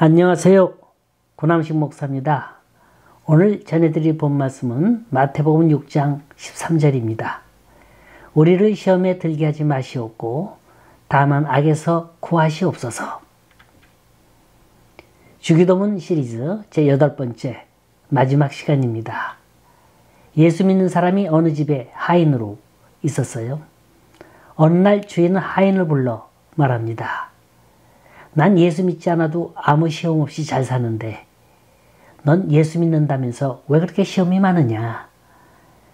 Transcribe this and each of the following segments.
안녕하세요. 고남식 목사입니다. 오늘 전해드릴 본 말씀은 마태복음 6장 13절입니다. 우리를 시험에 들게 하지 마시옵고 다만 악에서 구하시옵소서. 주기도문 시리즈 제8번째 마지막 시간입니다. 예수 믿는 사람이 어느 집에 하인으로 있었어요. 어느 날 주인은 하인을 불러 말합니다. 난 예수 믿지 않아도 아무 시험 없이 잘 사는데 넌 예수 믿는다면서 왜 그렇게 시험이 많으냐.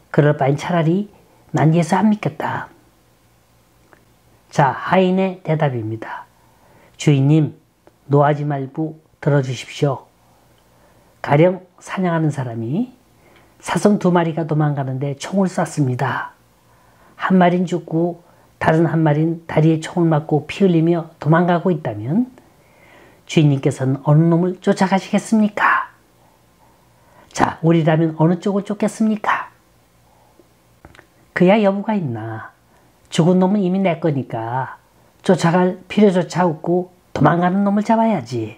그럴 바엔 차라리 난 예수 안 믿겠다. 자, 하인의 대답입니다. 주인님, 노하지 말고 들어주십시오. 가령 사냥하는 사람이 사슴 2마리가 도망가는데 총을 쐈습니다. 한 마리는 죽고 다른 한 마리는 다리에 총을 맞고 피 흘리며 도망가고 있다면 주인님께서는 어느 놈을 쫓아가시겠습니까? 자, 우리라면 어느 쪽을 쫓겠습니까? 그야 여부가 있나. 죽은 놈은 이미 내 거니까 쫓아갈 필요조차 없고 도망가는 놈을 잡아야지.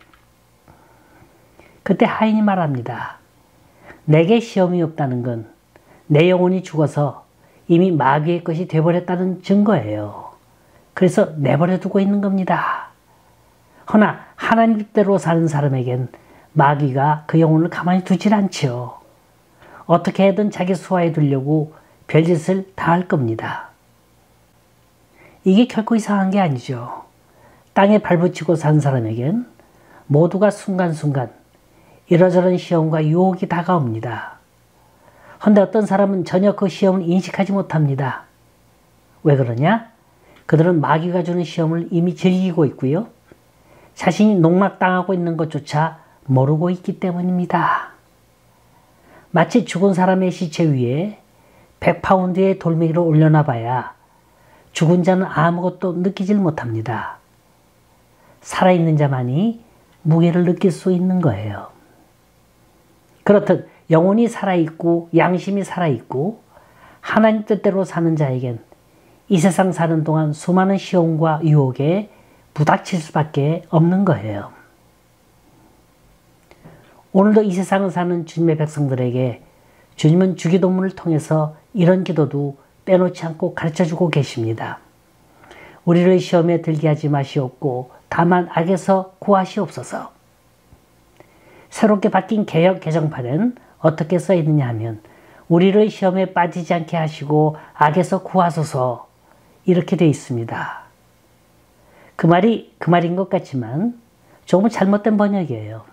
그때 하인이 말합니다. 내게 시험이 없다는 건 내 영혼이 죽어서 이미 마귀의 것이 되어버렸다는 증거예요. 그래서 내버려 두고 있는 겁니다. 허나 하나님 뜻대로 사는 사람에겐 마귀가 그 영혼을 가만히 두질 않지요. 어떻게든 자기 수하에 두려고 별짓을 다 할 겁니다. 이게 결코 이상한 게 아니죠. 땅에 발붙이고 산 사람에겐 모두가 순간순간 이러저런 시험과 유혹이 다가옵니다. 헌데 어떤 사람은 전혀 그 시험을 인식하지 못합니다. 왜 그러냐? 그들은 마귀가 주는 시험을 이미 즐기고 있고요. 자신이 농락당하고 있는 것조차 모르고 있기 때문입니다. 마치 죽은 사람의 시체 위에 100파운드의 돌멩이를 올려놔 봐야 죽은 자는 아무것도 느끼질 못합니다. 살아있는 자만이 무게를 느낄 수 있는 거예요. 그렇듯 영혼이 살아있고 양심이 살아있고 하나님 뜻대로 사는 자에겐 이 세상 사는 동안 수많은 시험과 유혹에 부닥칠 수밖에 없는 거예요. 오늘도 이 세상을 사는 주님의 백성들에게 주님은 주기도문을 통해서 이런 기도도 빼놓지 않고 가르쳐주고 계십니다. 우리를 시험에 들게 하지 마시옵고 다만 악에서 구하시옵소서. 새롭게 바뀐 개역 개정판엔 어떻게 써 있느냐 하면 우리를 시험에 빠지지 않게 하시고 악에서 구하소서 이렇게 되어 있습니다. 그 말이 그 말인 것 같지만 조금 잘못된 번역이에요.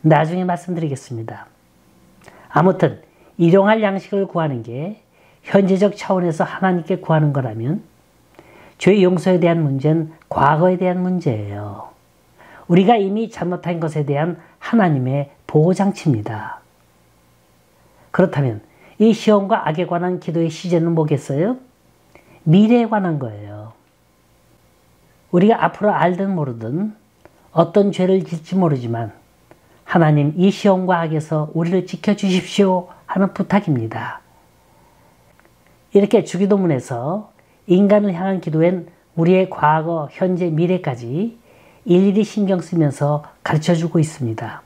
나중에 말씀드리겠습니다. 아무튼 일용할 양식을 구하는 게 현재적 차원에서 하나님께 구하는 거라면 죄 용서에 대한 문제는 과거에 대한 문제예요. 우리가 이미 잘못한 것에 대한 하나님의 보호장치입니다. 그렇다면 이 시험과 악에 관한 기도의 시제는 뭐겠어요? 미래에 관한 거예요. 우리가 앞으로 알든 모르든 어떤 죄를 짓지 모르지만 하나님 이 시험과 악에서 우리를 지켜주십시오 하는 부탁입니다. 이렇게 주기도문에서 인간을 향한 기도엔 우리의 과거, 현재, 미래까지 일일이 신경 쓰면서 가르쳐주고 있습니다.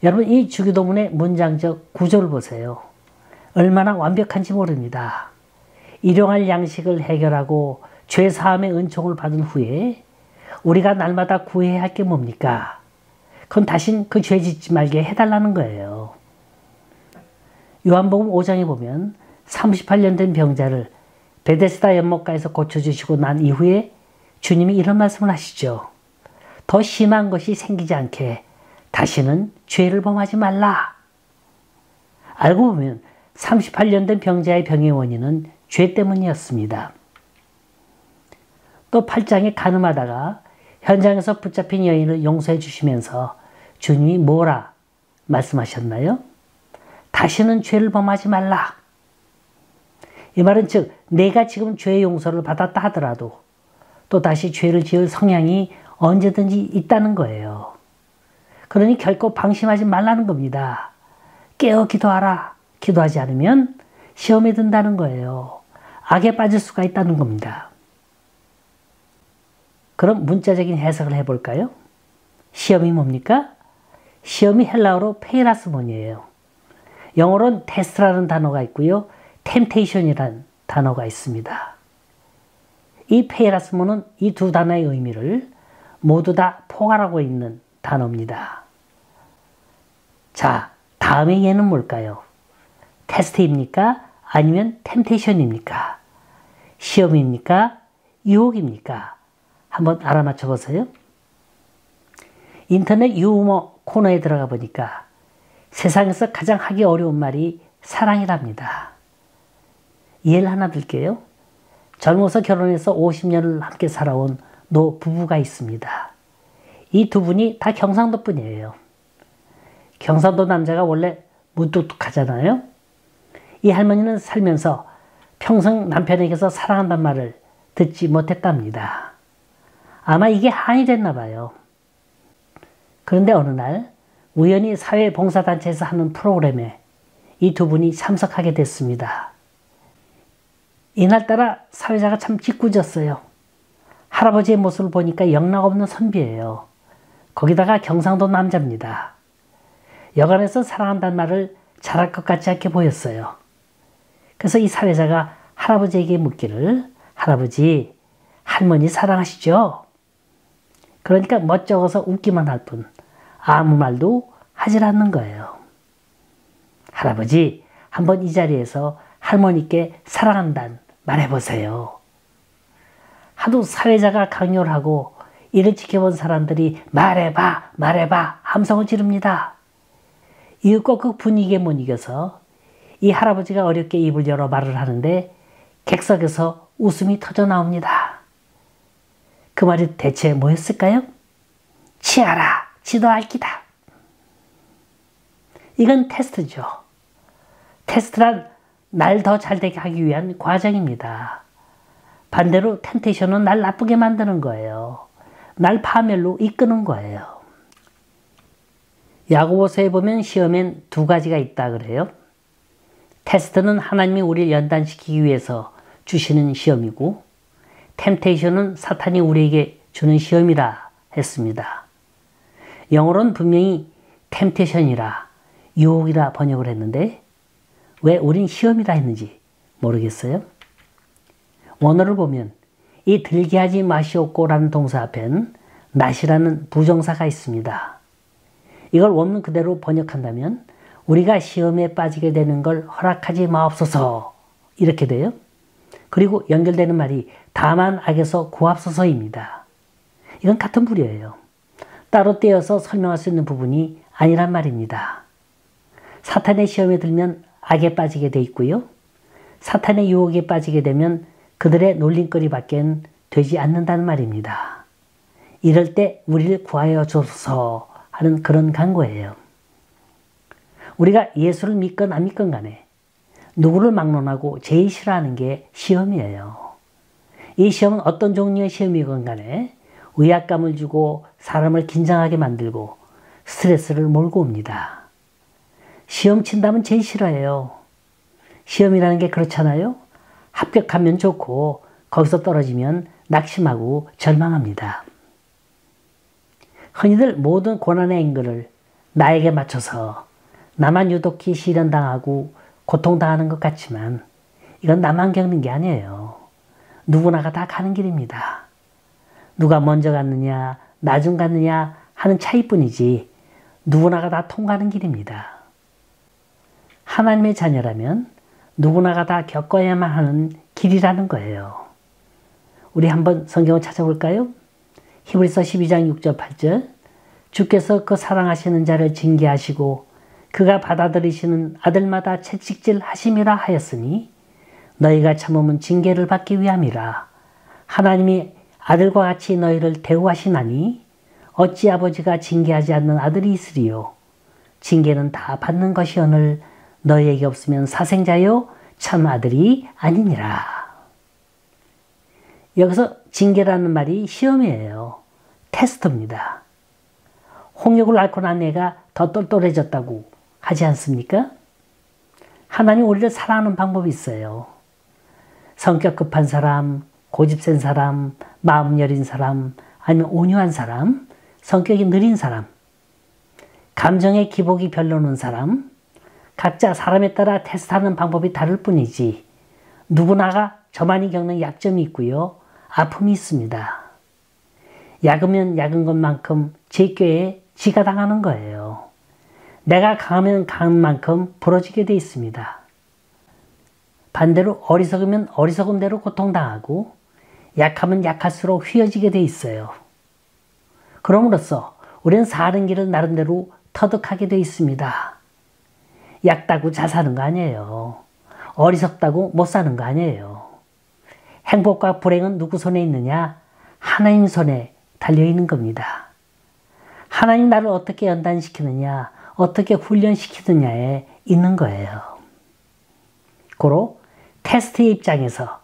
여러분 이 주기도문의 문장적 구조를 보세요. 얼마나 완벽한지 모릅니다. 일용할 양식을 해결하고 죄사함의 은총을 받은 후에 우리가 날마다 구해야 할 게 뭡니까? 그건 다신 그 죄 짓지 말게 해달라는 거예요. 요한복음 5장에 보면 38년 된 병자를 베데스다 연못가에서 고쳐주시고 난 이후에 주님이 이런 말씀을 하시죠. 더 심한 것이 생기지 않게 다시는 죄를 범하지 말라. 알고 보면 38년 된 병자의 병의 원인은 죄 때문이었습니다. 또 8장에 간음하다가 현장에서 붙잡힌 여인을 용서해 주시면서 주님이 뭐라 말씀하셨나요? 다시는 죄를 범하지 말라. 이 말은 즉 내가 지금 죄의 용서를 받았다 하더라도 또 다시 죄를 지을 성향이 언제든지 있다는 거예요. 그러니 결코 방심하지 말라는 겁니다. 깨어 기도하라. 기도하지 않으면 시험에 든다는 거예요. 악에 빠질 수가 있다는 겁니다. 그럼 문자적인 해석을 해볼까요? 시험이 뭡니까? 시험이 헬라어로 페이라스몬이에요. 영어로는 테스트라는 단어가 있고요. 템테이션이라는 단어가 있습니다. 이 페이라스몬은 이 두 단어의 의미를 모두 다 포괄하고 있는 단어입니다. 자, 다음에 얘는 뭘까요? 테스트입니까? 아니면 템테이션입니까? 시험입니까? 유혹입니까? 한번 알아맞혀 보세요. 인터넷 유머 코너에 들어가 보니까 세상에서 가장 하기 어려운 말이 사랑이랍니다. 예를 하나 들게요. 젊어서 결혼해서 50년을 함께 살아온 노 부부가 있습니다. 이 두 분이 다 경상도 분이에요. 경상도 남자가 원래 무뚝뚝하잖아요. 이 할머니는 살면서 평생 남편에게서 사랑한다는 말을 듣지 못했답니다. 아마 이게 한이 됐나 봐요. 그런데 어느 날 우연히 사회봉사단체에서 하는 프로그램에 이 두 분이 참석하게 됐습니다. 이날따라 사회자가 참 짓궂었어요. 할아버지의 모습을 보니까 영락없는 선비예요. 거기다가 경상도 남자입니다. 여간에서 사랑한다는 말을 잘할 것 같지 않게 보였어요. 그래서 이 사회자가 할아버지에게 묻기를, 할아버지, 할머니 사랑하시죠? 그러니까 멋쩍어서 웃기만 할 뿐 아무 말도 하질 않는 거예요. 할아버지, 한번 이 자리에서 할머니께 사랑한다는 말해보세요. 하도 사회자가 강요를 하고 이를 지켜본 사람들이 말해봐, 말해봐 함성을 지릅니다. 이윽고 그 분위기에 못 이겨서 이 할아버지가 어렵게 입을 열어 말을 하는데 객석에서 웃음이 터져 나옵니다. 그 말이 대체 뭐였을까요? 치아라, 지도 알기다. 이건 테스트죠. 테스트란 날 더 잘되게 하기 위한 과정입니다. 반대로 템테이션은 날 나쁘게 만드는 거예요. 날 파멸로 이끄는 거예요. 야고보서에 보면 시험엔 두 가지가 있다 그래요. 테스트는 하나님이 우리를 연단시키기 위해서 주시는 시험이고, 템테이션은 사탄이 우리에게 주는 시험이라 했습니다. 영어로는 분명히 템테이션이라, 유혹이라 번역을 했는데 왜 우린 시험이라 했는지 모르겠어요. 원어를 보면 이 들게 하지 마시옵고라는 동사 앞엔 낫이라는 부정사가 있습니다. 이걸 원문 그대로 번역한다면 우리가 시험에 빠지게 되는 걸 허락하지 마옵소서 이렇게 돼요. 그리고 연결되는 말이 다만 악에서 구하옵소서입니다. 이건 같은 부류예요. 따로 떼어서 설명할 수 있는 부분이 아니란 말입니다. 사탄의 시험에 들면 악에 빠지게 돼 있고요. 사탄의 유혹에 빠지게 되면 그들의 놀림거리밖엔 되지 않는다는 말입니다. 이럴 때 우리를 구하여 주소서 하는 그런 간구예요. 우리가 예수를 믿건 안 믿건 간에 누구를 막론하고 제일 싫어하는 게 시험이에요. 이 시험은 어떤 종류의 시험이건 간에 의약감을 주고 사람을 긴장하게 만들고 스트레스를 몰고 옵니다. 시험 친다면 제일 싫어해요. 시험이라는 게 그렇잖아요. 합격하면 좋고 거기서 떨어지면 낙심하고 절망합니다. 흔히들 모든 고난의 앵글을 나에게 맞춰서 나만 유독히 시련당하고 고통당하는 것 같지만 이건 나만 겪는 게 아니에요. 누구나가 다 가는 길입니다. 누가 먼저 갔느냐 나중 갔느냐 하는 차이뿐이지 누구나가 다 통과하는 길입니다. 하나님의 자녀라면 누구나가 다 겪어야만 하는 길이라는 거예요. 우리 한번 성경을 찾아볼까요? 히브리서 12장 6절 8절 주께서 그 사랑하시는 자를 징계하시고 그가 받아들이시는 아들마다 채찍질 하심이라 하였으니 너희가 참음은 징계를 받기 위함이라. 하나님이 아들과 같이 너희를 대우하시나니 어찌 아버지가 징계하지 않는 아들이 있으리요. 징계는 다 받는 것이오늘 너희에게 없으면 사생자요 참 아들이 아니니라. 여기서 징계라는 말이 시험이에요. 테스트입니다. 홍역을 앓고 난 애가 더 똘똘해졌다고 하지 않습니까? 하나님 우리를 사랑하는 방법이 있어요. 성격 급한 사람, 고집 센 사람, 마음 여린 사람, 아니면 온유한 사람, 성격이 느린 사람, 감정의 기복이 별로는 사람, 각자 사람에 따라 테스트하는 방법이 다를 뿐이지 누구나가 저만이 겪는 약점이 있고요. 아픔이 있습니다. 약으면 약은 것만큼 제 꾀에 지가 당하는 거예요. 내가 강하면 강한 만큼 부러지게 돼 있습니다. 반대로 어리석으면 어리석은 대로 고통당하고 약하면 약할수록 휘어지게 돼 있어요. 그럼으로써 우리는 사는 길을 나름대로 터득하게 돼 있습니다. 얕다고 잘 사는 거 아니에요. 어리석다고 못 사는 거 아니에요. 행복과 불행은 누구 손에 있느냐? 하나님 손에 달려있는 겁니다. 하나님 나를 어떻게 연단시키느냐, 어떻게 훈련시키느냐에 있는 거예요. 고로 테스트의 입장에서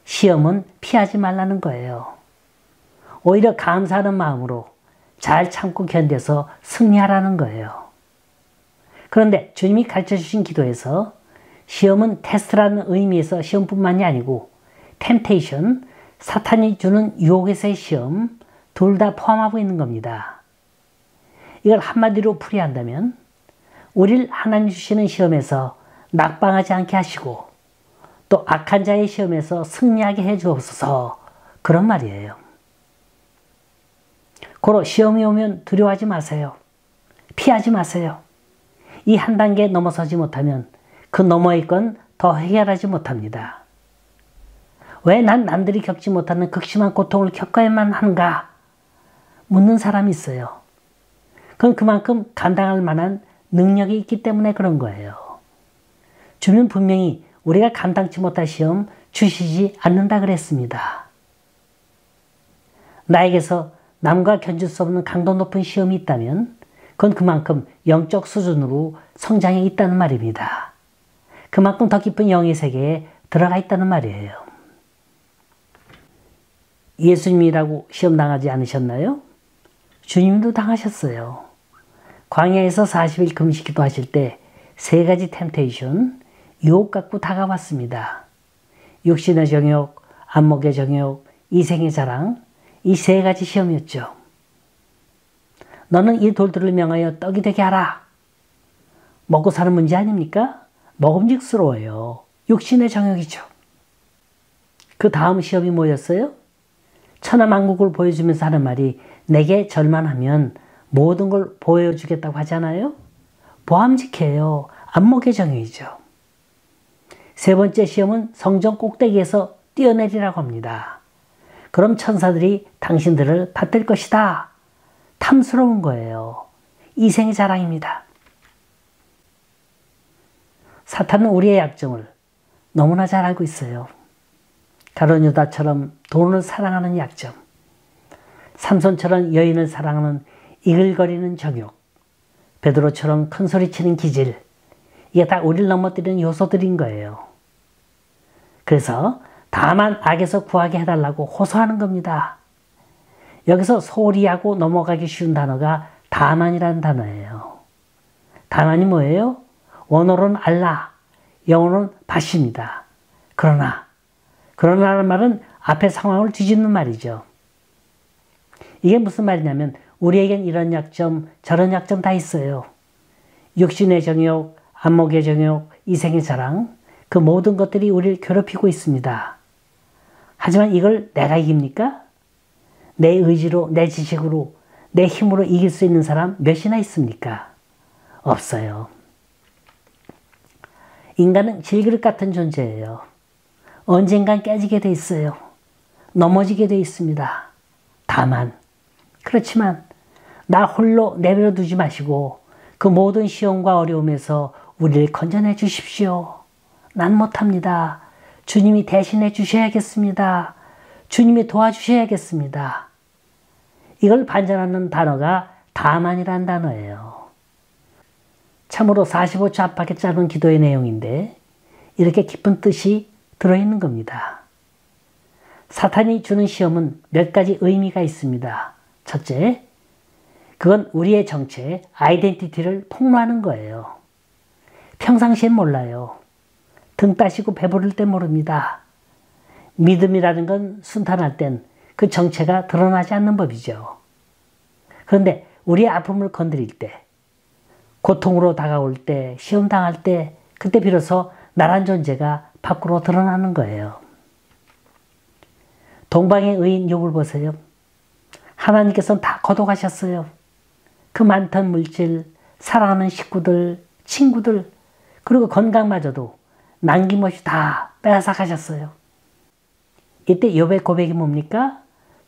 시험은 피하지 말라는 거예요. 오히려 감사하는 마음으로 잘 참고 견뎌서 승리하라는 거예요. 그런데 주님이 가르쳐주신 기도에서 시험은 테스트라는 의미에서 시험뿐만이 아니고 템테이션, 사탄이 주는 유혹에서의 시험, 둘 다 포함하고 있는 겁니다. 이걸 한마디로 풀이한다면 우리를 하나님 주시는 시험에서 낙방하지 않게 하시고 또 악한 자의 시험에서 승리하게 해주옵소서, 그런 말이에요. 고로 시험이 오면 두려워하지 마세요. 피하지 마세요. 이 한 단계 넘어서지 못하면 그 너머의 건 더 해결하지 못합니다. 왜 난 남들이 겪지 못하는 극심한 고통을 겪어야만 하는가 묻는 사람이 있어요. 그건 그만큼 감당할 만한 능력이 있기 때문에 그런 거예요. 주는 분명히 우리가 감당치 못할 시험 주시지 않는다 그랬습니다. 나에게서 남과 견줄 수 없는 강도 높은 시험이 있다면 그건 그만큼 영적 수준으로 성장해 있다는 말입니다. 그만큼 더 깊은 영의 세계에 들어가 있다는 말이에요. 예수님이라고 시험 당하지 않으셨나요? 주님도 당하셨어요. 광야에서 40일 금식기도 하실 때 세 가지 템테이션, 유혹 갖고 다가왔습니다. 육신의 정욕, 안목의 정욕, 이생의 자랑, 이 세 가지 시험이었죠. 너는 이 돌들을 명하여 떡이 되게 하라. 먹고 사는 문제 아닙니까? 먹음직스러워요. 육신의 정욕이죠. 그 다음 시험이 뭐였어요? 천하만국을 보여주면서 하는 말이 내게 절만하면 모든 걸 보여주겠다고 하잖아요. 보암직해요. 안목의 정욕이죠. 세 번째 시험은 성전 꼭대기에서 뛰어내리라고 합니다. 그럼 천사들이 당신들을 받들 것이다. 탐스러운 거예요. 이생의 자랑입니다. 사탄은 우리의 약점을 너무나 잘 알고 있어요. 가룟 유다처럼 돈을 사랑하는 약점, 삼손처럼 여인을 사랑하는 이글거리는 정욕, 베드로처럼 큰소리치는 기질, 이게 다 우리를 넘어뜨리는 요소들인 거예요. 그래서 다만 악에서 구하게 해달라고 호소하는 겁니다. 여기서 소홀히 하고 넘어가기 쉬운 단어가 다만이라는 단어예요. 다만이 뭐예요? 원어로는 알라, 영어로는 바십니다. 그러나라는 말은 앞에 상황을 뒤집는 말이죠. 이게 무슨 말이냐면 우리에겐 이런 약점, 저런 약점 다 있어요. 육신의 정욕, 안목의 정욕, 이생의 자랑, 그 모든 것들이 우리를 괴롭히고 있습니다. 하지만 이걸 내가 이깁니까? 내 의지로, 내 지식으로, 내 힘으로 이길 수 있는 사람 몇이나 있습니까? 없어요. 인간은 질그릇 같은 존재예요. 언젠간 깨지게 돼 있어요. 넘어지게 돼 있습니다. 그렇지만 나 홀로 내버려 두지 마시고 그 모든 시험과 어려움에서 우리를 건져내 주십시오. 난 못합니다. 주님이 대신해 주셔야겠습니다. 주님이 도와주셔야겠습니다. 이걸 반전하는 단어가 다만이라는 단어예요. 참으로 45초 압박에 짧은 기도의 내용인데 이렇게 깊은 뜻이 들어있는 겁니다. 사탄이 주는 시험은 몇 가지 의미가 있습니다. 첫째, 그건 우리의 정체, 아이덴티티를 폭로하는 거예요. 평상시엔 몰라요. 등 따시고 배부를 때 모릅니다. 믿음이라는 건 순탄할 땐 그 정체가 드러나지 않는 법이죠. 그런데 우리의 아픔을 건드릴 때, 고통으로 다가올 때, 시험 당할 때, 그때 비로소 나란 존재가 밖으로 드러나는 거예요. 동방의 의인 욥을 보세요. 하나님께서는 다 거둬가셨어요. 그 많던 물질, 사랑하는 식구들, 친구들, 그리고 건강마저도 남김없이 다 빼앗아 가셨어요. 이때 욥의 고백이 뭡니까?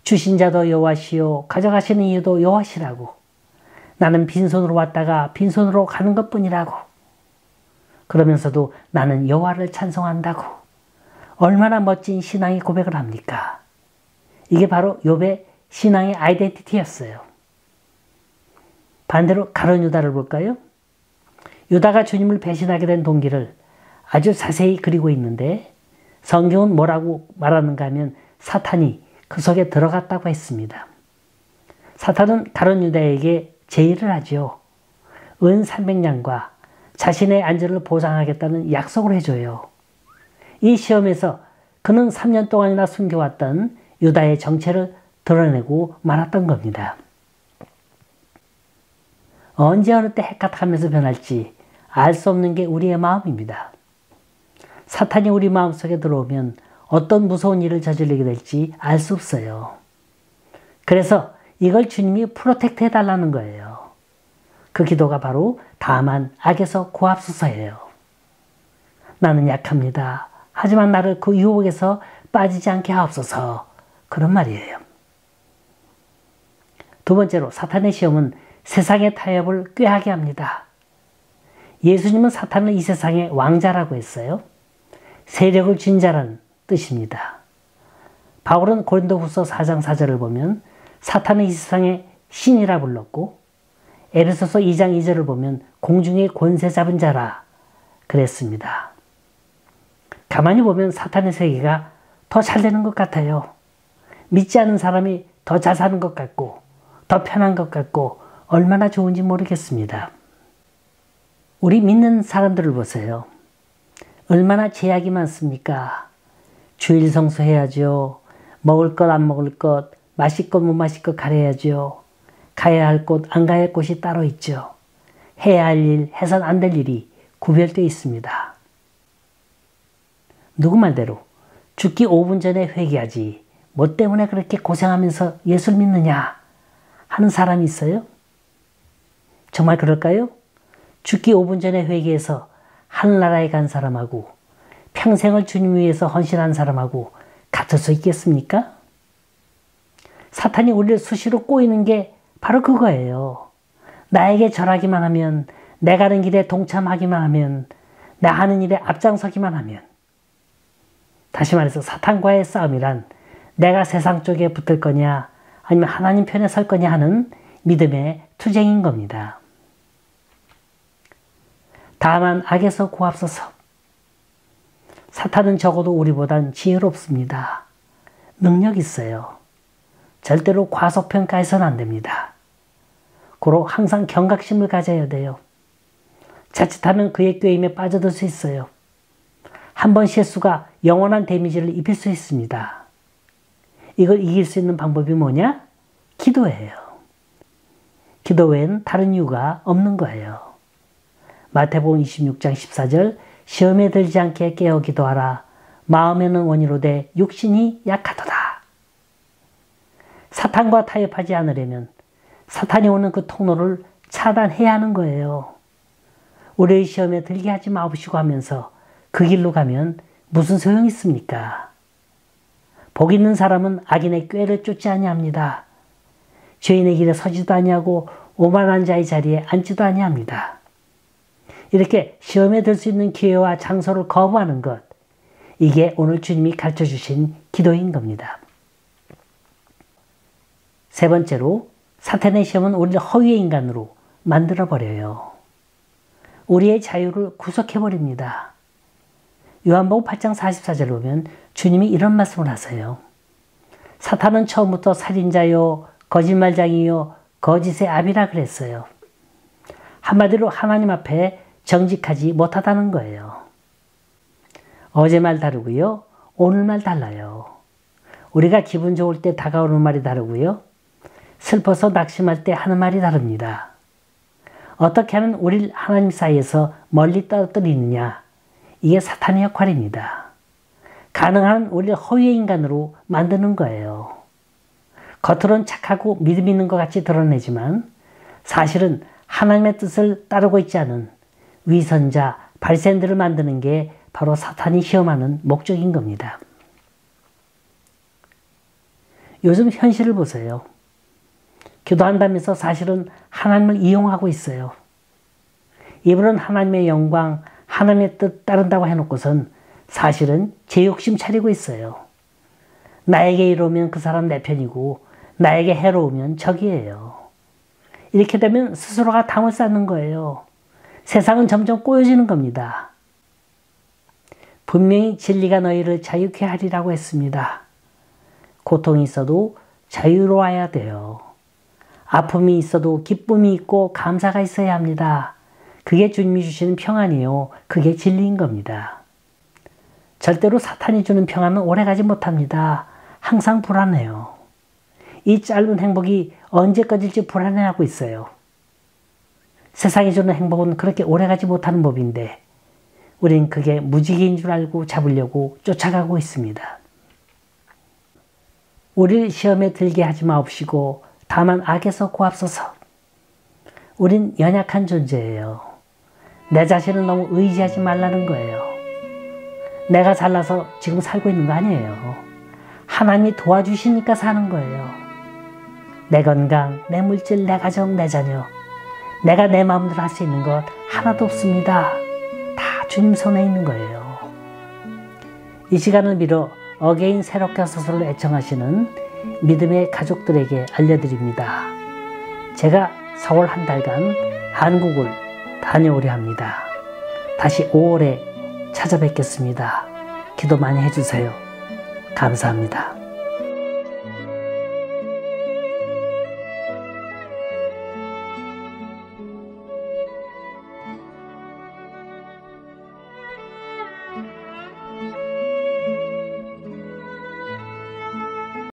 주신 자도 여호와시요 가져가시는 이유도 여호와시라고. 나는 빈손으로 왔다가 빈손으로 가는 것뿐이라고. 그러면서도 나는 여호와를 찬송한다고. 얼마나 멋진 신앙의 고백을 합니까? 이게 바로 욥의 신앙의 아이덴티티였어요. 반대로 가룟 유다를 볼까요? 유다가 주님을 배신하게 된 동기를 아주 자세히 그리고 있는데 성경은 뭐라고 말하는가 하면 사탄이 그 속에 들어갔다고 했습니다. 사탄은 가룟 유다에게 제의를 하죠. 은 300냥과 자신의 안전을 보장하겠다는 약속을 해줘요. 이 시험에서 그는 3년 동안이나 숨겨왔던 유다의 정체를 드러내고 말았던 겁니다. 언제 어느 때 헷갈하면서 변할지 알 수 없는 게 우리의 마음입니다. 사탄이 우리 마음속에 들어오면 어떤 무서운 일을 저지르게 될지 알 수 없어요. 그래서 이걸 주님이 프로텍트 해달라는 거예요. 그 기도가 바로 다만 악에서 구하옵소서예요. 나는 약합니다. 하지만 나를 그 유혹에서 빠지지 않게 하옵소서. 그런 말이에요. 두 번째로 사탄의 시험은 세상의 타협을 꾀하게 합니다. 예수님은 사탄을 이 세상의 왕자라고 했어요. 세력을 쥔 자라는 뜻입니다. 바울은 고린도후서 4장 4절을 보면 사탄은 이 세상의 신이라 불렀고 에베소서 2장 2절을 보면 공중의 권세 잡은 자라 그랬습니다. 가만히 보면 사탄의 세계가 더 잘 되는 것 같아요. 믿지 않는 사람이 더 잘 사는 것 같고 더 편한 것 같고 얼마나 좋은지 모르겠습니다. 우리 믿는 사람들을 보세요. 얼마나 제약이 많습니까? 주일 성수해야죠. 먹을 것 안 먹을 것, 마실 것 못 마실 것 가려야죠. 가야 할 곳 안 가야 할 곳이 따로 있죠. 해야 할 일, 해선 안 될 일이 구별되어 있습니다. 누구 말대로 죽기 5분 전에 회개하지 뭐 때문에 그렇게 고생하면서 예수를 믿느냐 하는 사람이 있어요? 정말 그럴까요? 죽기 5분 전에 회개해서 하늘나라에 간 사람하고 평생을 주님 위해서 헌신한 사람하고 같을 수 있겠습니까? 사탄이 우리를 수시로 꼬이는 게 바로 그거예요. 나에게 절하기만 하면, 내 가는 길에 동참하기만 하면, 나 하는 일에 앞장서기만 하면. 다시 말해서 사탄과의 싸움이란 내가 세상 쪽에 붙을 거냐 아니면 하나님 편에 설 거냐 하는 믿음의 투쟁인 겁니다. 다만 악에서 구하옵소서. 사탄은 적어도 우리보단 지혜롭습니다. 능력 있어요. 절대로 과소평가해서는 안 됩니다. 고로 항상 경각심을 가져야 돼요. 자칫하면 그의 꾀임에 빠져들 수 있어요. 한 번 실수가 영원한 데미지를 입힐 수 있습니다. 이걸 이길 수 있는 방법이 뭐냐? 기도예요. 기도 외엔 다른 이유가 없는 거예요. 마태복음 26장 14절 시험에 들지 않게 깨어 기도하라. 마음에는 원이로되 육신이 약하도다. 사탄과 타협하지 않으려면 사탄이 오는 그 통로를 차단해야 하는 거예요. 우리의 시험에 들게 하지 마옵시고 하면서 그 길로 가면 무슨 소용이 있습니까? 복 있는 사람은 악인의 꾀를 쫓지 아니합니다. 죄인의 길에 서지도 아니하고 오만한 자의 자리에 앉지도 아니합니다. 이렇게 시험에 들 수 있는 기회와 장소를 거부하는 것, 이게 오늘 주님이 가르쳐 주신 기도인 겁니다. 세 번째로 사탄의 시험은 우리를 허위의 인간으로 만들어버려요. 우리의 자유를 구속해버립니다. 요한복음 8장 44절을 보면 주님이 이런 말씀을 하세요. 사탄은 처음부터 살인자요, 거짓말장이요, 거짓의 아비라 그랬어요. 한마디로 하나님 앞에 정직하지 못하다는 거예요. 어제 말 다르고요, 오늘 말 달라요. 우리가 기분 좋을 때 다가오는 말이 다르고요, 슬퍼서 낙심할 때 하는 말이 다릅니다. 어떻게 하면 우리를 하나님 사이에서 멀리 떨어뜨리느냐, 이게 사탄의 역할입니다. 가능한 우리를 허위의 인간으로 만드는 거예요. 겉으론 착하고 믿음 있는 것 같이 드러내지만 사실은 하나님의 뜻을 따르고 있지 않은 위선자, 발센들을 만드는 게 바로 사탄이 시험하는 목적인 겁니다. 요즘 현실을 보세요. 기도한다면서 사실은 하나님을 이용하고 있어요. 이분은 하나님의 영광, 하나님의 뜻 따른다고 해놓고선 사실은 제 욕심 차리고 있어요. 나에게 이로우면 그 사람 내 편이고 나에게 해로우면 적이에요. 이렇게 되면 스스로가 담을 쌓는 거예요. 세상은 점점 꼬여지는 겁니다. 분명히 진리가 너희를 자유케 하리라고 했습니다. 고통이 있어도 자유로워야 돼요. 아픔이 있어도 기쁨이 있고 감사가 있어야 합니다. 그게 주님이 주시는 평안이요. 그게 진리인 겁니다. 절대로 사탄이 주는 평안은 오래가지 못합니다. 항상 불안해요. 이 짧은 행복이 언제 꺼질지 불안해하고 있어요. 세상이 주는 행복은 그렇게 오래가지 못하는 법인데 우린 그게 무지개인 줄 알고 잡으려고 쫓아가고 있습니다. 우리를 시험에 들게 하지 마옵시고 다만 악에서 구합소서. 우린 연약한 존재예요. 내 자신을 너무 의지하지 말라는 거예요. 내가 잘나서 지금 살고 있는 거 아니에요. 하나님이 도와주시니까 사는 거예요. 내 건강, 내 물질, 내 가정, 내 자녀, 내가 내 마음대로 할 수 있는 것 하나도 없습니다. 다 주님 손에 있는 거예요. 이 시간을 빌어 어게인 새롭게 하소서를 애청하시는 믿음의 가족들에게 알려드립니다. 제가 4월 한 달간 한국을 다녀오려 합니다. 다시 5월에 찾아뵙겠습니다. 기도 많이 해주세요. 감사합니다.